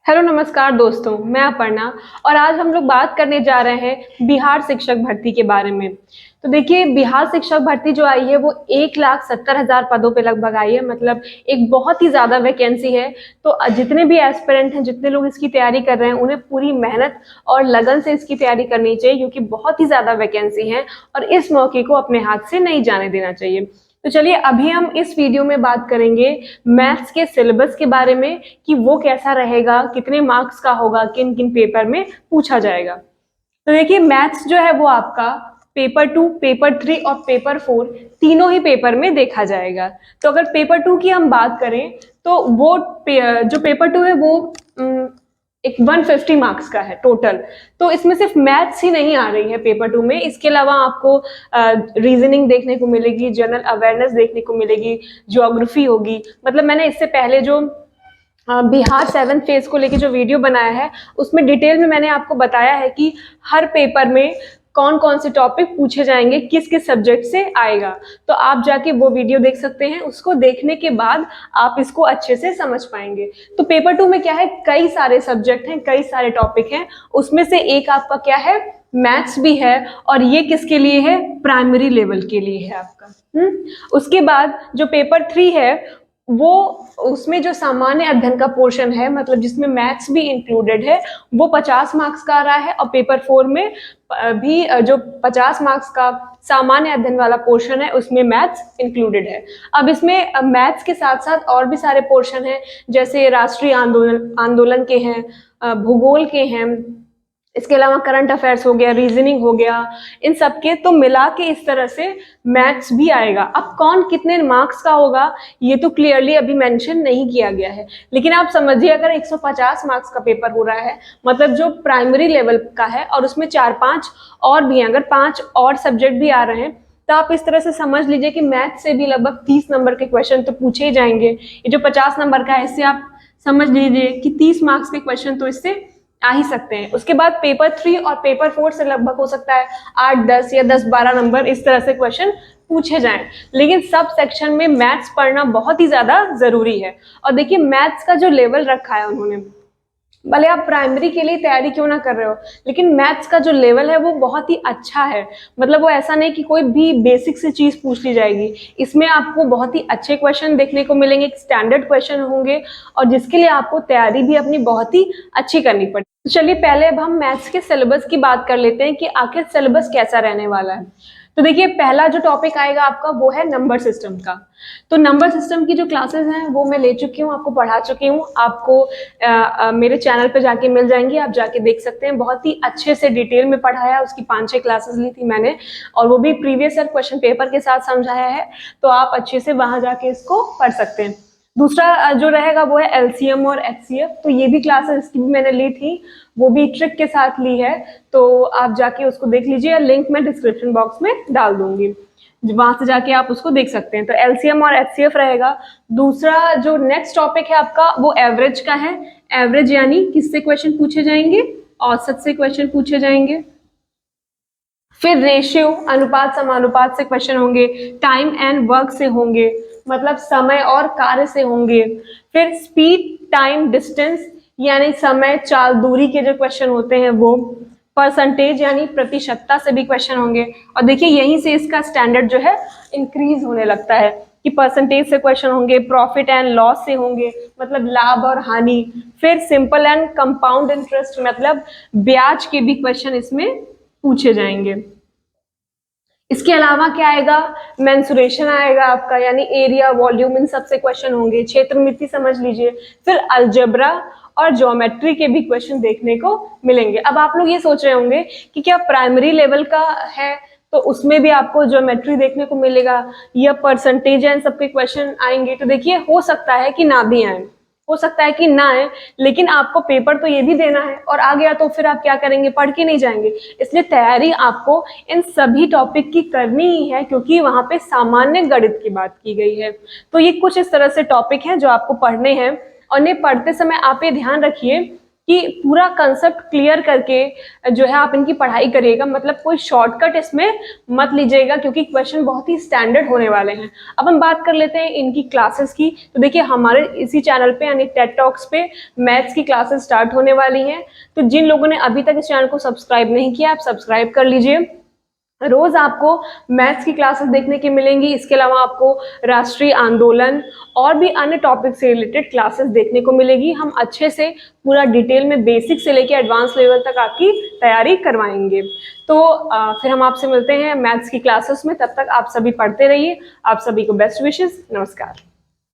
Hello नमस्कार दोस्तों, मैं अपर्णा और आज हम लोग बात करने जा रहे हैं बिहार शिक्षक भर्ती के बारे में। तो देखिए, बिहार शिक्षक भर्ती जो आई है वो 1,70,000 पदों पे लगभग आई है। मतलब एक बहुत ही ज़्यादा वैकेंसी है। तो जितने भी एस्पिरेंट हैं, जितने लोग इसकी तैयारी कर रहे हैं, उन्हें पूरी मेहनत और लगन से इसकी तैयारी करनी चाहिए, क्योंकि बहुत ही ज़्यादा वैकेंसी है और इस मौके को अपने हाथ से नहीं जाने देना चाहिए। तो चलिए, अभी हम इस वीडियो में बात करेंगे मैथ्स के सिलेबस के बारे में कि वो कैसा रहेगा, कितने मार्क्स का होगा, किन किन पेपर में पूछा जाएगा। तो देखिए, मैथ्स जो है वो आपका पेपर 2, पेपर 3 और पेपर 4 तीनों ही पेपर में देखा जाएगा। तो अगर पेपर 2 की हम बात करें तो वो जो पेपर 2 है वो एक 150 मार्क्स का है टोटल। तो इसमें सिर्फ मैथ्स ही नहीं आ रही है पेपर 2 में, इसके अलावा आपको रीजनिंग देखने को मिलेगी, जनरल अवेयरनेस देखने को मिलेगी, ज्योग्राफी होगी। मतलब मैंने इससे पहले जो बिहार 7th फेज को लेके जो वीडियो बनाया है उसमें डिटेल में मैंने आपको बताया है कि हर पेपर में कौन कौन से टॉपिक पूछे जाएंगे, किस किस सब्जेक्ट से आएगा। तो आप जाके वो वीडियो देख सकते हैं, उसको देखने के बाद आप इसको अच्छे से समझ पाएंगे। तो पेपर 2 में क्या है, कई सारे सब्जेक्ट हैं, कई सारे टॉपिक हैं, उसमें से एक आपका क्या है, मैथ्स भी है। और ये किसके लिए है, प्राइमरी लेवल के लिए है आपका। उसके बाद जो पेपर 3 है वो, उसमें जो सामान्य अध्ययन का पोर्शन है, मतलब जिसमें मैथ्स भी इंक्लूडेड है, वो 50 मार्क्स का आ रहा है। और पेपर 4 में भी जो 50 मार्क्स का सामान्य अध्ययन वाला पोर्शन है उसमें मैथ्स इंक्लूडेड है। अब इसमें मैथ्स के साथ साथ और भी सारे पोर्शन हैं, जैसे राष्ट्रीय आंदोलन के हैं, भूगोल के हैं, इसके अलावा करंट अफेयर्स हो गया, रीजनिंग हो गया, इन सब के तो मिला के इस तरह से मैथ्स भी आएगा। अब कौन कितने मार्क्स का होगा ये तो क्लियरली अभी मेंशन नहीं किया गया है, लेकिन आप समझिए अगर 150 मार्क्स का पेपर हो रहा है, मतलब जो प्राइमरी लेवल का है, और उसमें 4-5 और भी हैं, अगर 5 और सब्जेक्ट भी आ रहे हैं, तो आप इस तरह से समझ लीजिए कि मैथ्स से भी लगभग 30 नंबर के क्वेश्चन तो पूछे ही जाएंगे। ये जो 50 नंबर का है, इससे आप समझ लीजिए कि 30 मार्क्स के क्वेश्चन तो इससे आ ही सकते हैं। उसके बाद पेपर 3 और पेपर 4 से लगभग हो सकता है 8-10 या 10-12 नंबर इस तरह से क्वेश्चन पूछे जाएं। लेकिन सब सेक्शन में मैथ्स पढ़ना बहुत ही ज्यादा जरूरी है। और देखिए, मैथ्स का जो लेवल रखा है उन्होंने, भले आप प्राइमरी के लिए तैयारी क्यों ना कर रहे हो, लेकिन मैथ्स का जो लेवल है वो बहुत ही अच्छा है। मतलब वो ऐसा नहीं कि कोई भी बेसिक सी चीज पूछ ली जाएगी, इसमें आपको बहुत ही अच्छे क्वेश्चन देखने को मिलेंगे, स्टैंडर्ड क्वेश्चन होंगे, और जिसके लिए आपको तैयारी भी अपनी बहुत ही अच्छी करनी पड़ेगी। तो चलिए, पहले अब हम मैथ्स के सिलेबस की बात कर लेते हैं कि आखिर सिलेबस कैसा रहने वाला है। तो देखिए, पहला जो टॉपिक आएगा आपका वो है नंबर सिस्टम का। तो नंबर सिस्टम की जो क्लासेस हैं वो मैं ले चुकी हूँ, आपको पढ़ा चुकी हूँ, आपको मेरे चैनल पे जाके मिल जाएंगी, आप जाके देख सकते हैं। बहुत ही अच्छे से डिटेल में पढ़ाया, उसकी 5-6 क्लासेस ली थी मैंने, और वो भी प्रीवियस ईयर क्वेश्चन पेपर के साथ समझाया है। तो आप अच्छे से वहां जाके इसको पढ़ सकते हैं। दूसरा जो रहेगा वो है एलसीएम और एचसीएफ। तो ये भी क्लासेस इसकी भी मैंने ली थी, वो भी ट्रिक के साथ ली है, तो आप जाके उसको देख लीजिए, लिंक मैं डिस्क्रिप्शन बॉक्स में डाल दूंगी, वहां से जाके आप उसको देख सकते हैं। तो एलसीएम और एचसीएफ रहेगा। दूसरा जो नेक्स्ट टॉपिक है आपका वो एवरेज का है। एवरेज यानी किससे क्वेश्चन पूछे जाएंगे, औसत से क्वेश्चन पूछे जाएंगे। फिर रेशियो, अनुपात समानुपात से क्वेश्चन होंगे। टाइम एंड वर्क से होंगे, मतलब समय और कार्य से होंगे। फिर स्पीड, टाइम, डिस्टेंस यानी समय, चाल, दूरी के जो क्वेश्चन होते हैं वो। परसेंटेज यानी प्रतिशतता से भी क्वेश्चन होंगे। और देखिए, यहीं से इसका स्टैंडर्ड जो है इंक्रीज होने लगता है कि परसेंटेज से क्वेश्चन होंगे, प्रॉफिट एंड लॉस से होंगे, मतलब लाभ और हानि। फिर सिंपल एंड कंपाउंड इंटरेस्ट, मतलब ब्याज के भी क्वेश्चन इसमें पूछे जाएंगे। इसके अलावा क्या आएगा, मेंसुरेशन आएगा आपका, यानी एरिया, वॉल्यूम, इन सबसे क्वेश्चन होंगे। क्षेत्रमिति समझ लीजिए। फिर अलजेब्रा और ज्योमेट्री के भी क्वेश्चन देखने को मिलेंगे। अब आप लोग ये सोच रहे होंगे कि क्या प्राइमरी लेवल का है तो उसमें भी आपको ज्योमेट्री देखने को मिलेगा या परसेंटेज एंड सबके क्वेश्चन आएंगे। तो देखिए, हो सकता है कि ना भी आए, हो सकता है कि ना आए, लेकिन आपको पेपर तो ये भी देना है, और आ गया तो फिर आप क्या करेंगे, पढ़ के नहीं जाएंगे। इसलिए तैयारी आपको इन सभी टॉपिक की करनी ही है, क्योंकि वहां पे सामान्य गणित की बात की गई है। तो ये कुछ इस तरह से टॉपिक हैं जो आपको पढ़ने हैं, और इन्हें पढ़ते समय आप ये ध्यान रखिए कि पूरा कंसेप्ट क्लियर करके जो है आप इनकी पढ़ाई करिएगा, मतलब कोई शॉर्टकट इसमें मत लीजिएगा क्योंकि क्वेश्चन बहुत ही स्टैंडर्ड होने वाले हैं। अब हम बात कर लेते हैं इनकी क्लासेस की। तो देखिए हमारे इसी चैनल पे यानी टेड टॉक्स पे मैथ्स की क्लासेस स्टार्ट होने वाली हैं। तो जिन लोगों ने अभी तक इस चैनल को सब्सक्राइब नहीं किया, आप सब्सक्राइब कर लीजिए। रोज आपको मैथ्स की क्लासेस देखने की मिलेंगी। इसके अलावा आपको राष्ट्रीय आंदोलन और भी अन्य टॉपिक से रिलेटेड क्लासेस देखने को मिलेगी। हम अच्छे से पूरा डिटेल में बेसिक से लेके एडवांस लेवल तक आपकी तैयारी करवाएंगे। तो फिर हम आपसे मिलते हैं मैथ्स की क्लासेस में। तब तक आप सभी पढ़ते रहिए। आप सभी को बेस्ट विशेस। नमस्कार।